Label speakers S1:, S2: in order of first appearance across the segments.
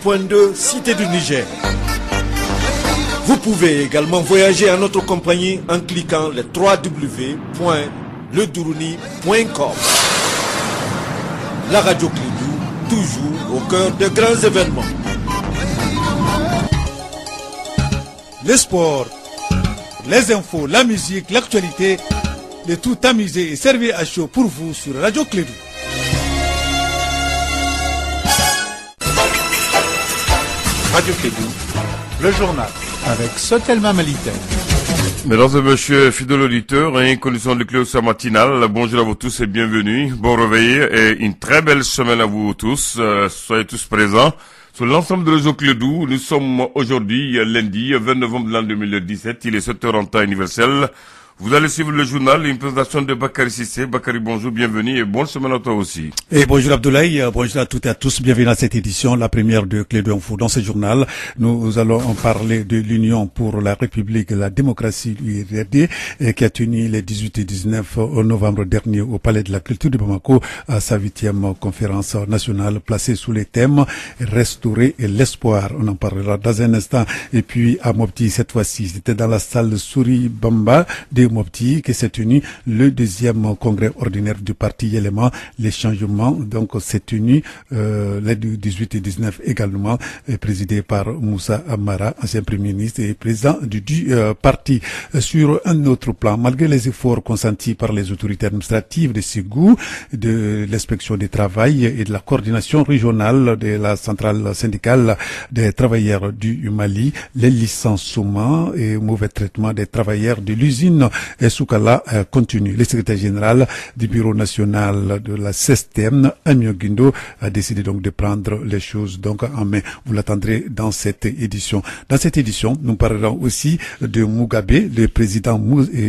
S1: 88.2 Cité du Niger. Vous pouvez également voyager en notre compagnie en cliquant le www.ledourouni.com. La radio Clédou, toujours au cœur de grands événements.
S2: Les sports, les infos, la musique, l'actualité, de tout amuser et servir à chaud pour vous sur Radio Clédou.
S1: Radio Clédou, le journal.
S2: Avec Sotelma Malitaire.
S3: Mesdames et messieurs, fidèles auditeurs, en condition de clé matinale, bonjour à vous tous et bienvenue. Bon réveil et une très belle semaine à vous tous. Soyez tous présents. Sur l'ensemble de réseau Clédou, nous sommes aujourd'hui lundi 20 novembre de l'an 2017. Il est 7h en temps universel. Vous allez suivre le journal, une présentation de Bakary Sissé. Bakary, bonjour, bienvenue et bonne semaine à toi aussi.
S2: Et bonjour Abdoulaye, bonjour à toutes et à tous, bienvenue à cette édition, la première de Clédou Info. Dans ce journal, nous allons en parler de l'Union pour la République et la démocratie, l'URD, qui a tenu les 18 et 19 novembre dernier au Palais de la Culture de Bamako à sa 8e conférence nationale placée sous les thèmes Restaurer l'espoir. On en parlera dans un instant. Et puis à Mopti, cette fois-ci, c'était dans la salle Souri Bamba de Mopti que s'est tenu le 2e congrès ordinaire du parti Yéléma. Les changements, donc, s'est tenu les 18 et 19 également, présidé par Moussa Amara, ancien premier ministre et président du parti. Sur un autre plan, malgré les efforts consentis par les autorités administratives de Ségou, de l'inspection du travail et de la coordination régionale de la centrale syndicale des travailleurs du Mali, les licenciements et mauvais traitement des travailleurs de l'usine Soukala continue. Le secrétaire général du bureau national de la CESTEM, Amio Guindo, a décidé donc de prendre les choses donc en main. Vous l'attendrez dans cette édition. Dans cette édition, nous parlerons aussi de Mugabe, le président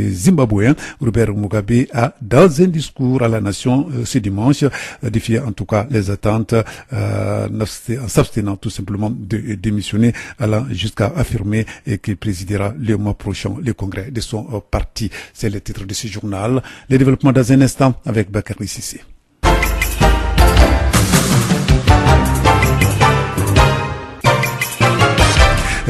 S2: zimbabwéen. Robert Mugabe a, dans un discours à la nation ce dimanche, défié en tout cas les attentes, en s'abstenant tout simplement de démissionner, allant jusqu'à affirmer qu'il présidera le mois prochain le congrès de son parti. C'est le titre de ce journal. Les développements dans un instant avec Bakary Sissé.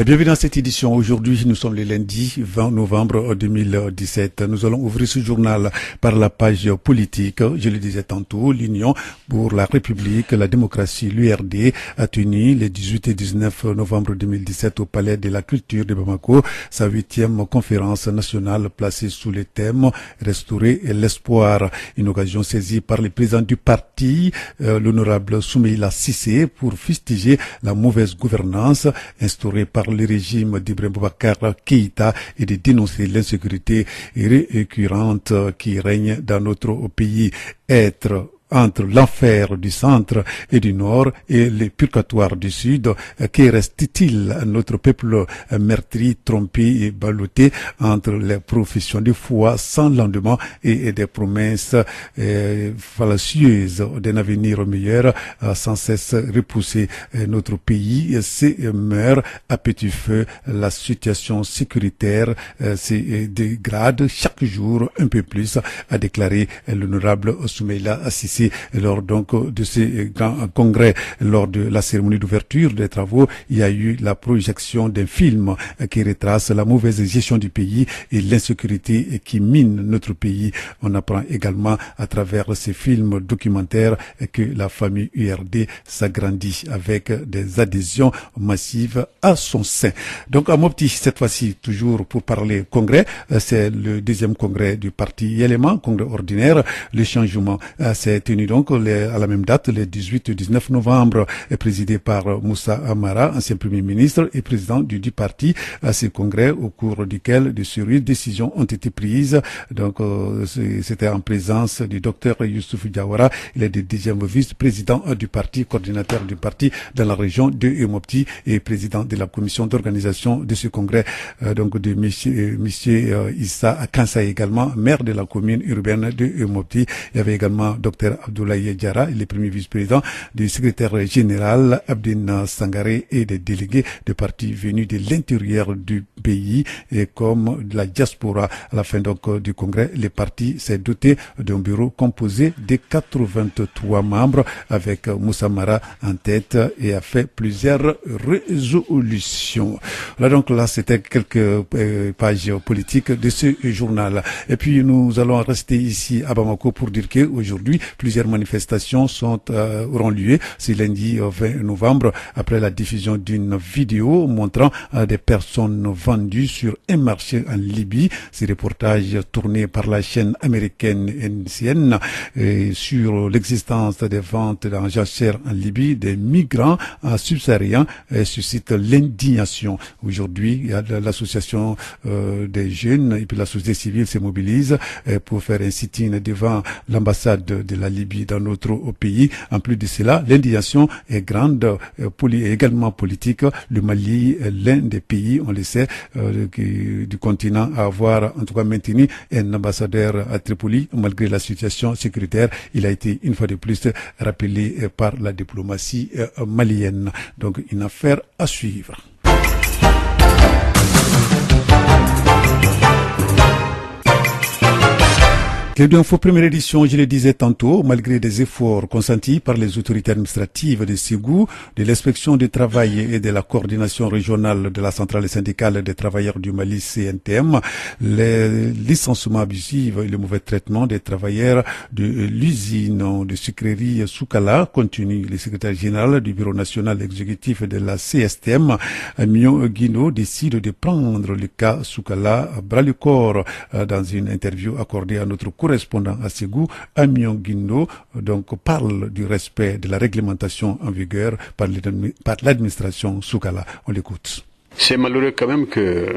S2: Bienvenue dans cette édition. Aujourd'hui, nous sommes le lundi 20 novembre 2017. Nous allons ouvrir ce journal par la page politique. Je le disais tantôt, l'Union pour la République, la démocratie, l'URD, a tenu les 18 et 19 novembre 2017 au Palais de la Culture de Bamako sa 8e conférence nationale placée sous le thème Restaurer l'espoir. Une occasion saisie par le président du parti, l'honorable Soumeila Sissé, pour fustiger la mauvaise gouvernance instaurée par le régime d'Ibrahim Boubacar Keïta et de dénoncer l'insécurité récurrente qui règne dans notre pays. Être entre l'enfer du centre et du nord et le purgatoire du sud, que reste-t-il à notre peuple meurtri, trompé et ballotté entre les professions de foi sans lendemain et des promesses fallacieuses d'un avenir meilleur, sans cesse repousser notre pays se meurt à petit feu. La situation sécuritaire se dégrade chaque jour un peu plus, a déclaré l'honorable Soumeila Sissé lors donc de ce grand congrès. Lors de la cérémonie d'ouverture des travaux, il y a eu la projection d'un film qui retrace la mauvaise gestion du pays et l'insécurité qui mine notre pays. On apprend également à travers ces films documentaires que la famille URD s'agrandit avec des adhésions massives à son sein. Donc à Mopti, cette fois-ci, toujours pour parler congrès, c'est le 2e congrès du parti Yéléma, congrès ordinaire. Le changement s'est tenu donc à la même date, le 18 et 19 novembre, présidé par Moussa Amara, ancien premier ministre et président du parti, à ce congrès au cours duquel de sérieuses décisions ont été prises. Donc c'était en présence du docteur Youssouf Diawara, il est le 2e vice-président du parti, coordinateur du parti dans la région de Mopti et président de la commission d'organisation de ce congrès, donc de monsieur Issa Kansa également, maire de la commune urbaine de Mopti. Il y avait également docteur Abdoulaye Diarra, le premier vice-président, du secrétaire général Abdine Sangaré et des délégués de partis venus de l'intérieur du pays et comme de la diaspora. À la fin donc du congrès, le parti s'est doté d'un bureau composé de 83 membres avec Moussa Mara en tête et a fait plusieurs résolutions. Là donc là c'était quelques pages politiques de ce journal. Et puis nous allons rester ici à Bamako pour dire qu'aujourd'hui plusieurs manifestations auront lieu ce lundi 20 novembre après la diffusion d'une vidéo montrant des personnes vendues sur un marché en Libye. Ces reportages tournés par la chaîne américaine NCN sur l'existence des ventes en jachère en Libye des migrants subsahariens suscitent l'indignation. Aujourd'hui, il y a l'association des jeunes et puis la société civile se mobilise pour faire un sit-in devant l'ambassade de la Libye dans notre pays. En plus de cela, l'indignation est grande, également politique. Le Mali est l'un des pays, on le sait, du continent à avoir en tout cas maintenu un ambassadeur à Tripoli malgré la situation sécuritaire. Il a été une fois de plus rappelé par la diplomatie malienne. Donc une affaire à suivre. Clé d'info première édition, je le disais tantôt, malgré des efforts consentis par les autorités administratives de Ségou, de l'inspection du travail et de la coordination régionale de la centrale syndicale des travailleurs du Mali CNTM, les licenciements abusifs et le mauvais traitement des travailleurs de l'usine de sucrerie Soukala continuent. Le secrétaire général du bureau national exécutif de la CSTM, Amion Guino, décide de prendre le cas Soukala à bras le corps dans une interview accordée à notre correspondant à Ségou, Amion Guindo, donc parle du respect de la réglementation en vigueur par l'administration Soukala. On l'écoute.
S4: C'est malheureux quand même que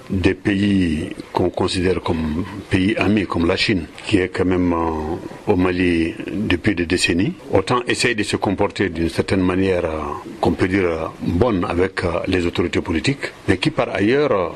S4: des pays qu'on considère comme pays amis, comme la Chine, qui est quand même au Mali depuis des décennies, autant essaye de se comporter d'une certaine manière, qu'on peut dire, bonne avec les autorités politiques, mais qui par ailleurs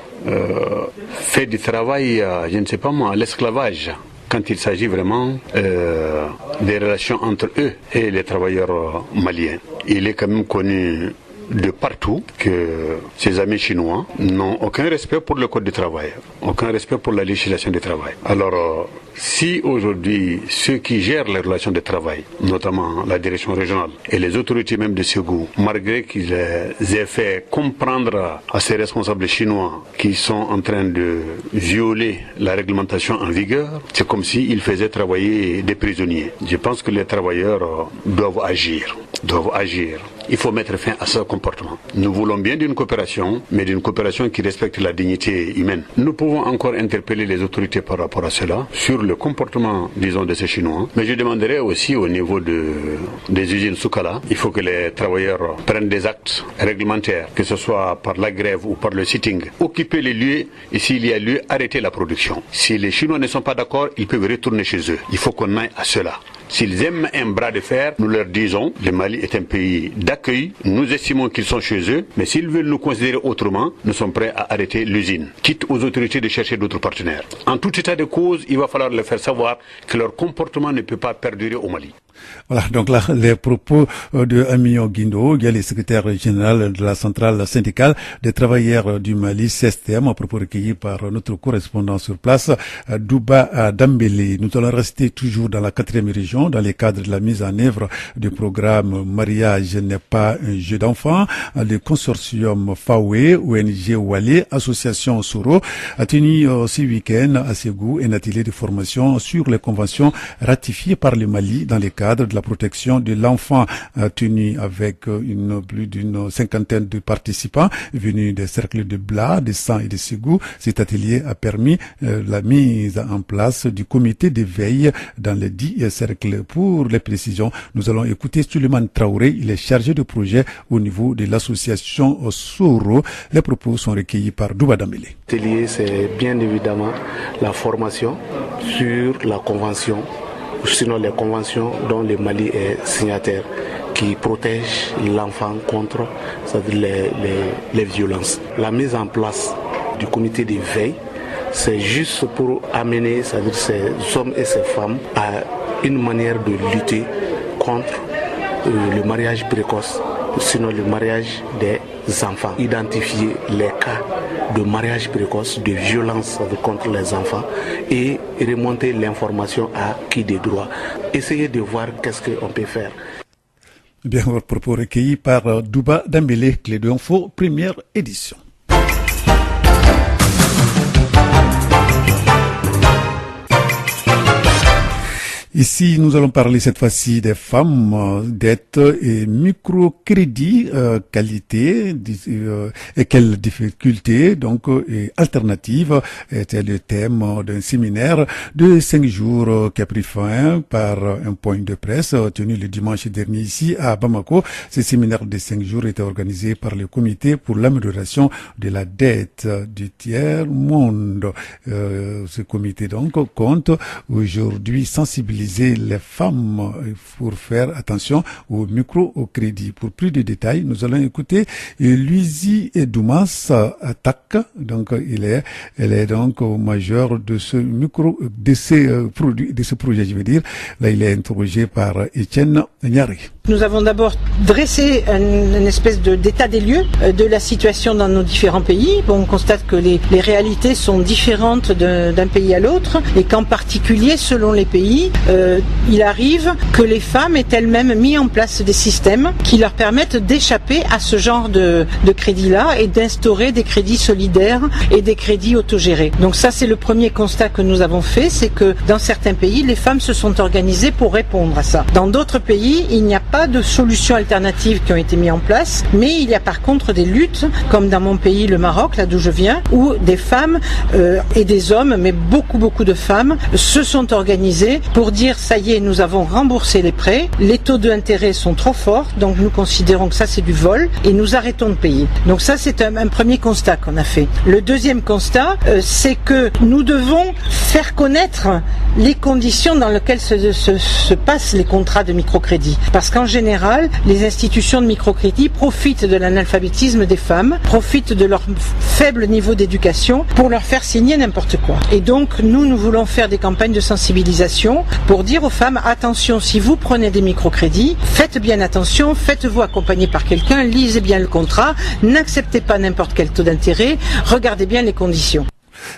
S4: fait du travail, je ne sais pas moi, à l'esclavage, quand il s'agit vraiment des relations entre eux et les travailleurs maliens. Il est quand même connu de partout que ces amis chinois n'ont aucun respect pour le code du travail, aucun respect pour la législation du travail. Alors, si aujourd'hui ceux qui gèrent les relations de travail, notamment la direction régionale et les autorités même de Ségou, malgré qu'ils aient fait comprendre à ces responsables chinois qui sont en train de violer la réglementation en vigueur, c'est comme s'ils faisaient travailler des prisonniers. Je pense que les travailleurs doivent agir. Il faut mettre fin à ce comportement. Nous voulons bien d'une coopération, mais d'une coopération qui respecte la dignité humaine. Nous pouvons encore interpeller les autorités par rapport à cela, sur le comportement, disons, de ces Chinois. Mais je demanderai aussi au niveau des usines Soukala, il faut que les travailleurs prennent des actes réglementaires, que ce soit par la grève ou par le sitting. Occuper les lieux et s'il y a lieu, arrêter la production. Si les Chinois ne sont pas d'accord, ils peuvent retourner chez eux. Il faut qu'on aille à cela. S'ils aiment un bras de fer, nous leur disons, le Mali est un pays d'accueil, nous estimons qu'ils sont chez eux, mais s'ils veulent nous considérer autrement, nous sommes prêts à arrêter l'usine, quitte aux autorités de chercher d'autres partenaires. En tout état de cause, il va falloir leur faire savoir que leur comportement ne peut pas perdurer au Mali.
S2: Voilà, donc là, les propos de Amion Guindo, il y a le secrétaire général de la centrale syndicale des travailleurs du Mali, CSTM, à propos recueillis par notre correspondant sur place, Douba Dambélé. Nous allons rester toujours dans la 4e région, dans le cadre de la mise en œuvre du programme Mariage n'est pas un jeu d'enfant. Le consortium FAWE, ONG Wale, Association Soro, a tenu ce week-end à Ségou un atelier de formation sur les conventions ratifiées par le Mali dans les cadre de la protection de l'enfant, tenu avec plus d'une cinquantaine de participants venus des cercles de Bla, de San et de Ségou. Cet atelier a permis la mise en place du comité de veille dans les 10 cercles. Pour les précisions, nous allons écouter Suleiman Traoré, il est chargé de projet au niveau de l'association Soro. Les propos sont recueillis par Douba Dambélé.
S5: L'atelier, c'est bien évidemment la formation sur la convention, sinon les conventions dont le Mali est signataire, qui protègent l'enfant contre les violences. La mise en place du comité de veille, c'est juste pour amener, c'est-à-dire ces hommes et ces femmes à une manière de lutter contre le mariage précoce, sinon le mariage des enfants. Identifier les cas de mariage précoce, de violence contre les enfants et remonter l'information à qui des droits. Essayer de voir qu'est-ce qu'on peut faire.
S2: Bien, votre propos recueilli par Douba Dambélé, Clé de Info, première édition. Ici, nous allons parler cette fois-ci des femmes, dettes et microcrédits, qualité et quelles difficultés, donc, et alternatives était le thème d'un séminaire de 5 jours qui a pris fin par un point de presse tenu le dimanche dernier ici à Bamako. Ce séminaire de 5 jours était organisé par le comité pour l'amélioration de la dette du tiers-monde. Ce comité, donc, compte aujourd'hui sensibiliser les femmes pour faire attention au microcrédit. Pour plus de détails, nous allons écouter Luizy Doumas Attaque. Donc, elle est donc au majeur de ce projet, je veux dire. Là, il est interrogé par Etienne Nyari.
S6: Nous avons d'abord dressé une espèce d'état des lieux de la situation dans nos différents pays. Bon, on constate que les réalités sont différentes d'un pays à l'autre et qu'en particulier, selon les pays, il arrive que les femmes aient elles-mêmes mis en place des systèmes qui leur permettent d'échapper à ce genre de crédit-là et d'instaurer des crédits solidaires et des crédits autogérés. Donc ça, c'est le premier constat que nous avons fait, c'est que dans certains pays, les femmes se sont organisées pour répondre à ça. Dans d'autres pays, il n'y a pas de solutions alternatives qui ont été mises en place, mais il y a par contre des luttes, comme dans mon pays, le Maroc, là d'où je viens, où des femmes et des hommes, mais beaucoup de femmes, se sont organisées pour dire ça y est, nous avons remboursé les prêts, les taux d'intérêt sont trop forts, donc nous considérons que ça c'est du vol et nous arrêtons de payer. Donc ça c'est un premier constat qu'on a fait. Le deuxième constat, c'est que nous devons faire connaître les conditions dans lesquelles se passent les contrats de microcrédit. Parce qu'en général, les institutions de microcrédit profitent de l'analphabétisme des femmes, profitent de leur faible niveau d'éducation pour leur faire signer n'importe quoi. Et donc nous voulons faire des campagnes de sensibilisation pour dire aux femmes, attention, si vous prenez des microcrédits, faites bien attention, faites-vous accompagner par quelqu'un, lisez bien le contrat, n'acceptez pas n'importe quel taux d'intérêt, regardez bien les conditions.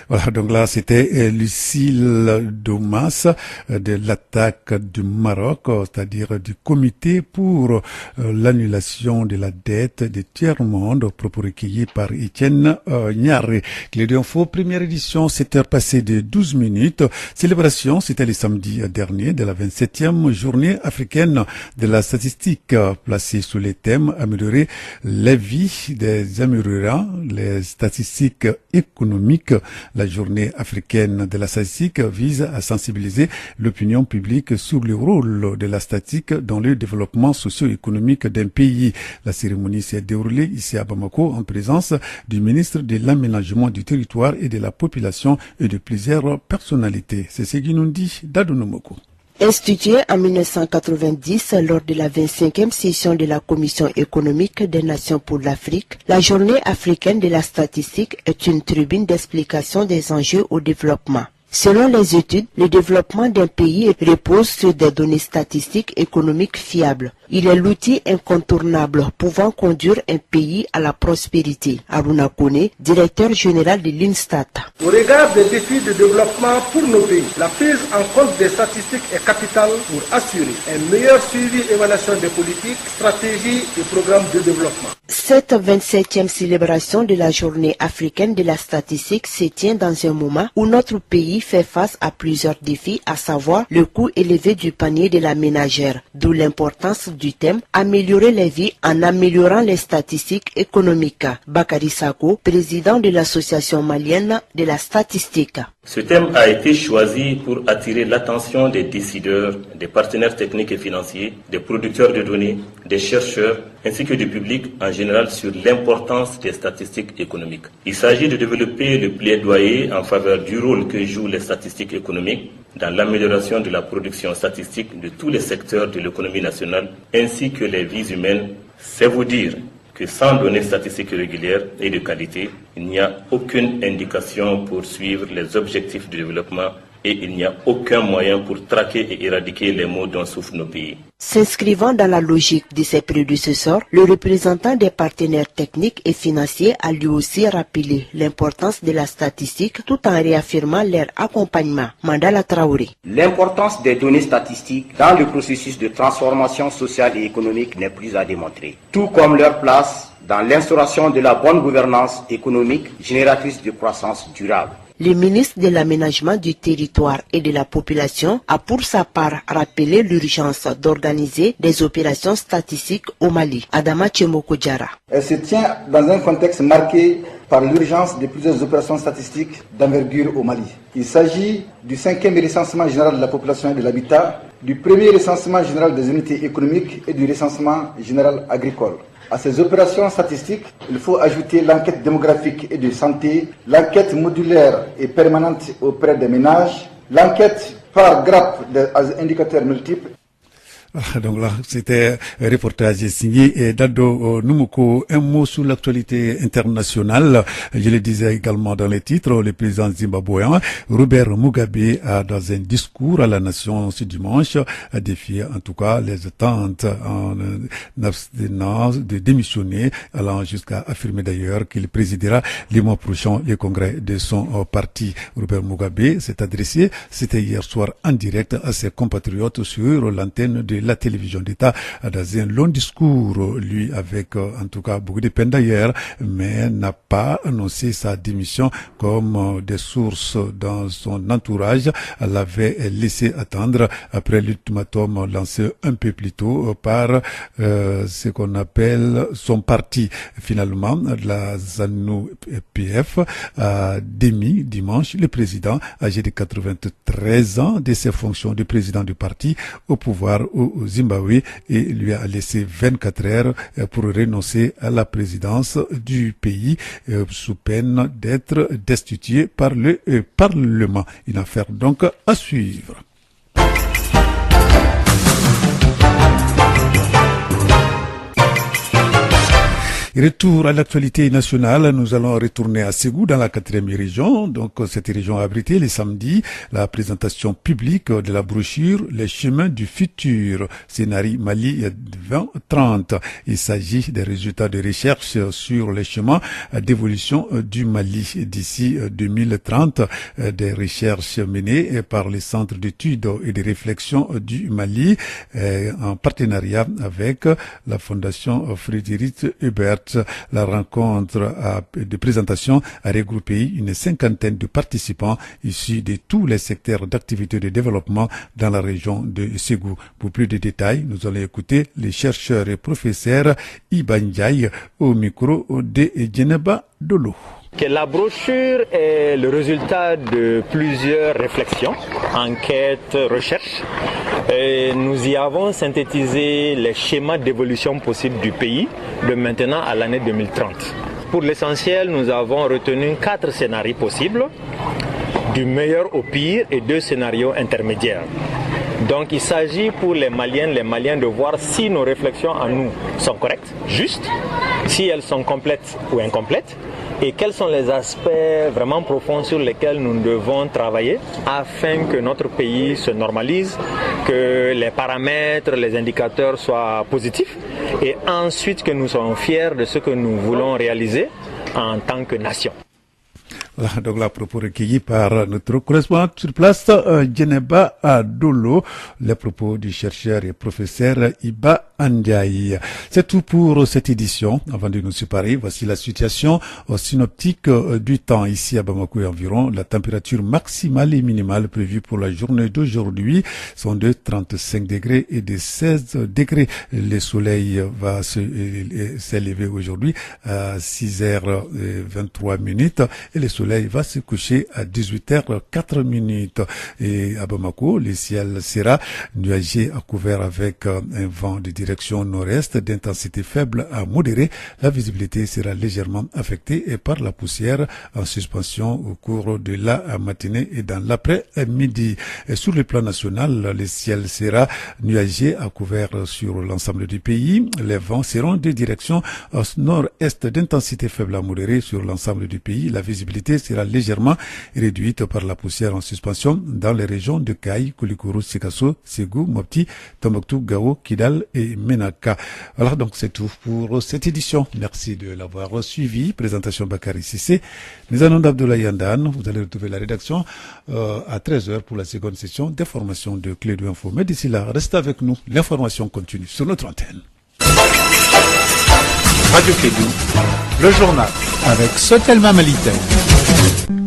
S2: Voilà, donc là, c'était Lucille Doumas de l'Attaque du Maroc, c'est-à-dire du comité pour l'annulation de la dette des tiers-monde, propos recueillis par Etienne Nyari. Clé d'info, première édition, 7h passées de 12 minutes. Célébration, c'était le samedi dernier de la 27e journée africaine de la statistique, placée sous les thèmes améliorer la vie des Amérindiens, les statistiques économiques. La journée africaine de la statistique vise à sensibiliser l'opinion publique sur le rôle de la statistique dans le développement socio-économique d'un pays. La cérémonie s'est déroulée ici à Bamako en présence du ministre de l'Aménagement du territoire et de la population et de plusieurs personnalités. C'est ce qui nous dit Dadonomoko.
S7: Instituée en 1990 lors de la 25e session de la Commission économique des Nations pour l'Afrique, la Journée africaine de la statistique est une tribune d'explication des enjeux au développement. Selon les études, le développement d'un pays repose sur des données statistiques économiques fiables. Il est l'outil incontournable pouvant conduire un pays à la prospérité. Aruna Kone, directeur général de l'INSTAT.
S8: Au regard des défis de développement pour nos pays, la prise en compte des statistiques est capitale pour assurer un meilleur suivi et évaluation des politiques, stratégies et programmes de développement.
S7: Cette 27e célébration de la Journée africaine de la statistique se tient dans un moment où notre pays fait face à plusieurs défis, à savoir le coût élevé du panier de la ménagère, d'où l'importance du thème « Améliorer les vies en améliorant les statistiques économiques ». Bakary Sako, président de l'Association malienne de la statistique.
S9: Ce thème a été choisi pour attirer l'attention des décideurs, des partenaires techniques et financiers, des producteurs de données, des chercheurs, ainsi que du public en général sur l'importance des statistiques économiques. Il s'agit de développer le plaidoyer en faveur du rôle que jouent les statistiques économiques dans l'amélioration de la production statistique de tous les secteurs de l'économie nationale, ainsi que les vies humaines. C'est vous dire que sans données statistiques régulières et de qualité, il n'y a aucune indication pour suivre les objectifs de développement et il n'y a aucun moyen pour traquer et éradiquer les maux dont souffrent nos pays.
S7: S'inscrivant dans la logique de ses prédécesseurs, le représentant des partenaires techniques et financiers a lui aussi rappelé l'importance de la statistique tout en réaffirmant leur accompagnement. Mandala Traoré.
S10: L'importance des données statistiques dans le processus de transformation sociale et économique n'est plus à démontrer, tout comme leur place dans l'instauration de la bonne gouvernance économique génératrice de croissance durable.
S7: Le ministre de l'Aménagement du territoire et de la population a pour sa part rappelé l'urgence d'organiser des opérations statistiques au Mali. Adama Tchemoko Diara.
S11: Elle se tient dans un contexte marqué par l'urgence de plusieurs opérations statistiques d'envergure au Mali. Il s'agit du 5e recensement général de la population et de l'habitat, du 1er recensement général des unités économiques et du recensement général agricole. À ces opérations statistiques, il faut ajouter l'enquête démographique et de santé, l'enquête modulaire et permanente auprès des ménages, l'enquête par grappe des indicateurs multiples.
S2: Donc là, c'était un reportage signé Dado Numoko. Un mot sur l'actualité internationale. Je le disais également dans les titres, le président zimbabwéen Robert Mugabe a, dans un discours à la nation ce dimanche, a défié en tout cas les attentes en abstenance de démissionner, allant jusqu'à affirmer d'ailleurs qu'il présidera les mois prochains le congrès de son parti. Robert Mugabe s'est adressé, c'était hier soir en direct à ses compatriotes sur l'antenne de la télévision d'État dans un long discours, lui avec en tout cas beaucoup de peine d'ailleurs, mais n'a pas annoncé sa démission comme des sources dans son entourage l'avaient laissé attendre après l'ultimatum lancé un peu plus tôt par ce qu'on appelle son parti. Finalement, la ZANU-PF a démis dimanche le président âgé de 93 ans de ses fonctions de président du parti au pouvoir au Zimbabwe et lui a laissé 24 heures pour renoncer à la présidence du pays sous peine d'être destitué par le Parlement. Une affaire donc à suivre. Retour à l'actualité nationale, nous allons retourner à Ségou dans la 4e région. Donc cette région a abrité les samedis la présentation publique de la brochure Les chemins du futur, scénario Mali 2030. Il s'agit des résultats de recherche sur les chemins d'évolution du Mali d'ici 2030, des recherches menées par les centres d'études et de réflexion du Mali en partenariat avec la Fondation Frédéric Ebert. La rencontre de présentation a regroupé une 50aine de participants issus de tous les secteurs d'activité de développement dans la région de Ségou. Pour plus de détails, nous allons écouter les chercheurs et professeurs Iba Ndiaye au micro de Djeneba Dolo.
S12: La brochure est le résultat de plusieurs réflexions, enquêtes, recherches. Et nous y avons synthétisé les schémas d'évolution possibles du pays de maintenant à l'année 2030. Pour l'essentiel, nous avons retenu 4 scénarios possibles, du meilleur au pire et 2 scénarios intermédiaires. Donc il s'agit pour les Maliens de voir si nos réflexions à nous sont correctes, justes, si elles sont complètes ou incomplètes, et quels sont les aspects vraiment profonds sur lesquels nous devons travailler afin que notre pays se normalise, que les paramètres, les indicateurs soient positifs, et ensuite que nous soyons fiers de ce que nous voulons réaliser en tant que nation.
S2: Voilà, donc là, propos recueillis par notre correspondant sur place, Djeneba Dolo, les propos du chercheur et professeur Iba Ndiaye. C'est tout pour cette édition. Avant de nous séparer, voici la situation synoptique du temps. Ici à Bamako et environ, la température maximale et minimale prévue pour la journée d'aujourd'hui sont de 35 degrés et de 16 degrés. Le soleil va s'élever aujourd'hui à 6h23 et le soleil va se coucher à 18h04. Et à Bamako, le ciel sera nuagé à couvert avec un vent de direction nord-est d'intensité faible à modérée. La visibilité sera légèrement affectée par la poussière en suspension au cours de la matinée et dans l'après-midi. Et sur le plan national, le ciel sera nuagé à couvert sur l'ensemble du pays. Les vents seront de direction nord-est d'intensité faible à modérée sur l'ensemble du pays. La visibilité sera légèrement réduite par la poussière en suspension dans les régions de Kayes, Koulikoro, Sikasso, Ségou, Mopti, Tombouctou, Gao, Kidal et Menaka. Voilà, donc c'est tout pour cette édition. Merci de l'avoir suivi. Présentation Bakary Sissé. Nizanond Abdoulaye Yandan. Vous allez retrouver la rédaction à 13h pour la seconde session d'information de Clé de Info. Mais d'ici là, restez avec nous. L'information continue sur notre antenne.
S13: Radio Clé, le journal avec Sotelma Malitaire.